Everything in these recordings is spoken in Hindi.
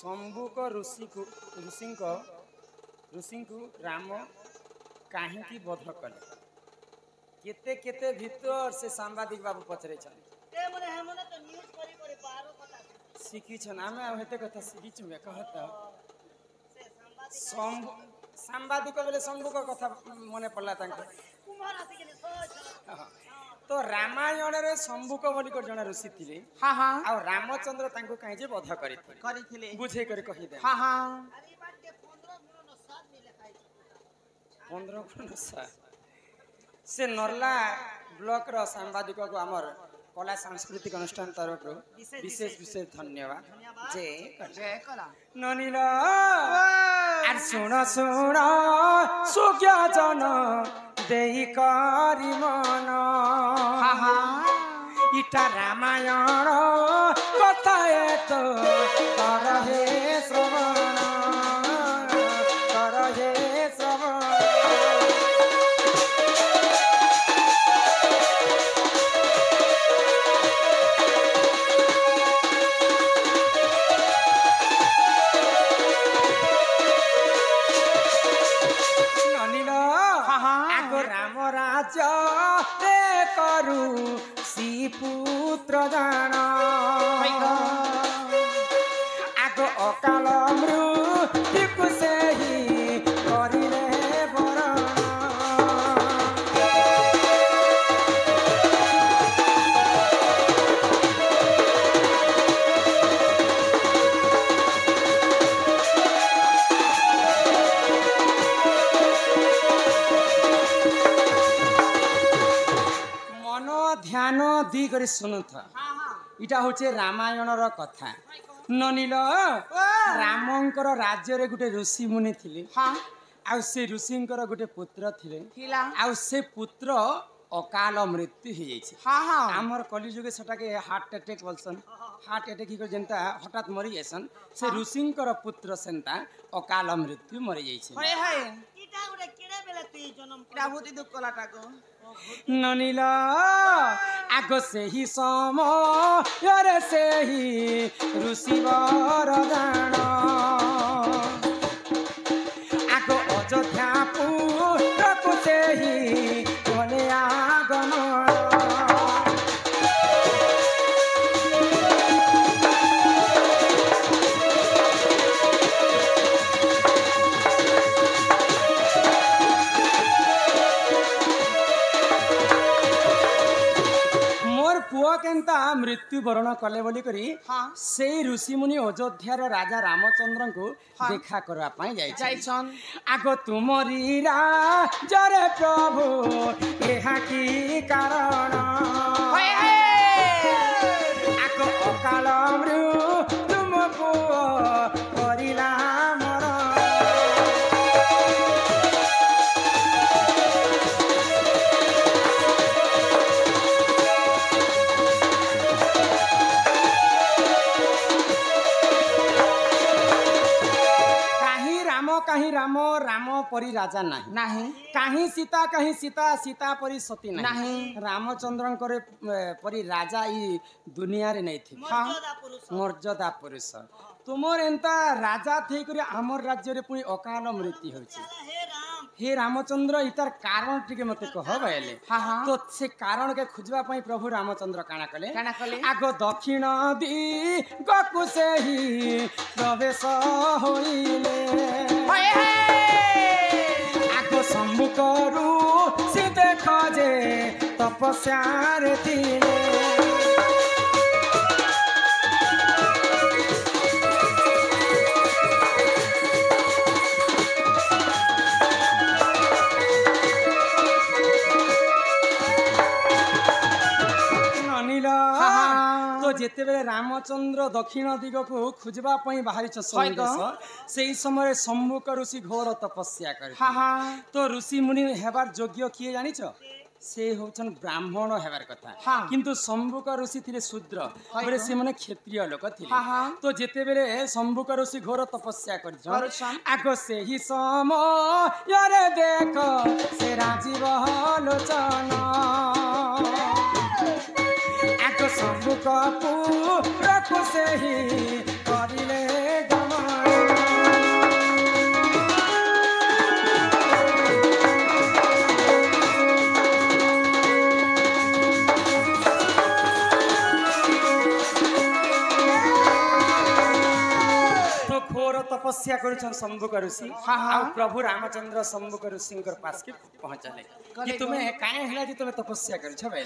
शंभुक ऋषि को राम कहीं बध कले केते केते भीतर से सांबादिक बाबू पचरे शिखीछन आमे हेते कथा शिखीछु मे कहता सांबादिक बेले शंभुक कथा मने पड़ला तांके तो रामायण रे शंभुक बोली कर जणा ऋषि थिले हां हां आ रामचंद्र तांको काहे जे बध करिथिले बुझे कर कहि दे हां हां 15 गुण से नरला ब्लॉक रो सांबादिक को हमर कला सांस्कृतिक अनुष्ठान तरफ विशेष विशेष धन्यवाद जय कला ननीला आर सुन सुन सुज्ञ जन देई करी मन इटा रामायण कथा तो कर हे श्रवण कर हे श्रवण करू सी पुत्र जान आग अकाल मृत्यु से ही करिले बरण ध्यान दी कर सुनु था इटा होचे रामायण रो कथा ननील रामंकर राज्य रे गुटे ऋषि मुनि थिले आ से ऋषिंकर गुटे पुत्र थिले आ से पुत्र अकाल मृत्यु हो जाइछे हमर कलिजुग सेटा के हार्ट अटैक बोलसन हार्ट अटैक ही जेंता हठात मरी जासन से ऋषिंकर पुत्र सेंता अकाल मृत्यु मरी जाइछे हाय हाय इटा गुटे केडे बेले ती जन्म इटा भूति दुख कलाटा को ननीला आग से ही समय से ही ऋषि वरदान आग अयोध्या पुत्र से ही बोले आगमन पुआ केंता मृत्यु वरण कले बोली करी से ऋषि मुनि अयोध्यार राजा रामचंद्र को देखा करवा पाई जाइछन आग तुमरी राजर प्रभु एहा की कारण आग अकाल मृत्यु तुम पुआ करिला कहीं राम राम परी राजा नहीं कहीं सीता सीता परी सती नहीं रामचंद्र परी राजा ई दुनिया रे नहीं थी मर्यादा पुरुष तुमर एंता राजा थी करी हमर राज्य रे पुनी अकाल मृत्यु होची हे रामचंद्र इतार कारण टिके मते कह बयले तो से कारण के खुजवा पई प्रभु रामचंद्र काना कले आगो दक्षिण दी गकु से ही प्रवेश होइले आगो शंभु करू से देख जे तपस्या रे थिले जेते बेले रामचंद्र दक्षिण दिग को खुजबा पई बाहरी से समय शंभुक ऋषि घोर तपस्या करे तो ऋषि मुनि हेबार योग्य किए जानिछ से होचन ब्राह्मण हेबार कथा किंतु शंभुक ऋषि थिले शूद्र बेले से माने क्षत्रिय लोक थिले तो जेते बेले शंभुक ऋषि घोर तपस्या करछन आगो से ही समय रे देख से राजीव लोचन आगो शंभुक पुत्र को से ही करिले गमन घोर तपस्या करुछन शंभुक ऋषि आ प्रभु रामचंद्र शंभुक ऋषि पास के पहुंचले कि तुम्हें काहे हला जे तुम्हें तपस्या करछ भाई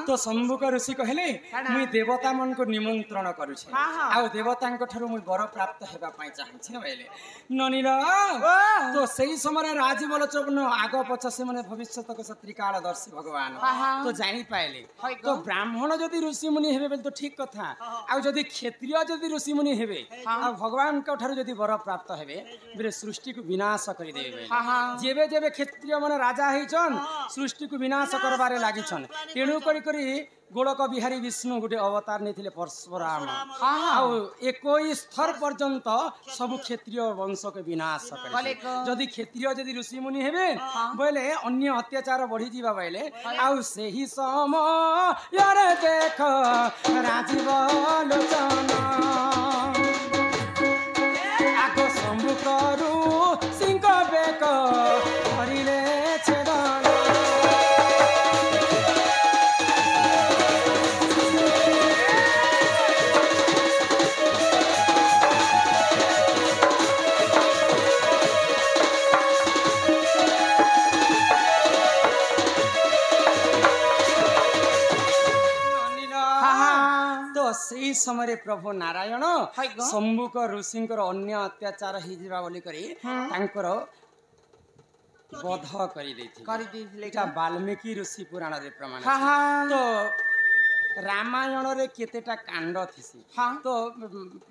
तो शंभुक ऋषि कहले मुई देवता मन को निमंत्रण करुछ आ देवता को ठारो मुई वर प्राप्त हेबा पई चाहछि भाईले ननील तो सही समय राजीव लोचन आग पछ से माने भविष्य तक सत्रिकाल दर्शी भगवान तो जानी पाइले तो ब्राह्मण जदि ऋषि मुनि हेबे तो ठीक कथा आ जदि क्षत्रिय जदि ऋषि मुनि हेबे आ भगवान को ठारो जदि वर प्राप्त हेबे बेरे सृष्टि को विनाश करि देबे जेबे जेबे क्षत्रिय माने राजा हेचन सृष्टि को विनाश करबारे लागिछन तेणु करी गोलक बिहारी विष्णु गोटे अवतार नहीं परशुराम आउ 21 स्तर पर्यंत सब क्षेत्रीय वंश के विनाश जदि क्षेत्रीय जदि ऋषि मुनि हेबे बोले अन्य अत्याचार बढ़ी जीवा बोले आउ सही समय देख राजीव लोचन आगो शंभु करू सिंह बेक करिले छेदन से समय प्रभु नारायण शंभुक ऋषि अन्य अत्याचार हो बध कर वाल्मीकि ऋषि पुराण रे प्रमाण तो रामायण रे केतेटा कांड थिसी तो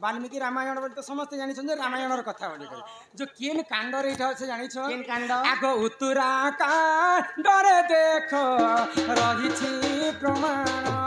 वाल्मीकि रामायण बोली तो समस्त जानि छन रामायण र कथा बोली करे जो केन कांड रे इठा से जानि छ केन कांड आगो उत्तरा कांड रे देख रही छी प्रमाण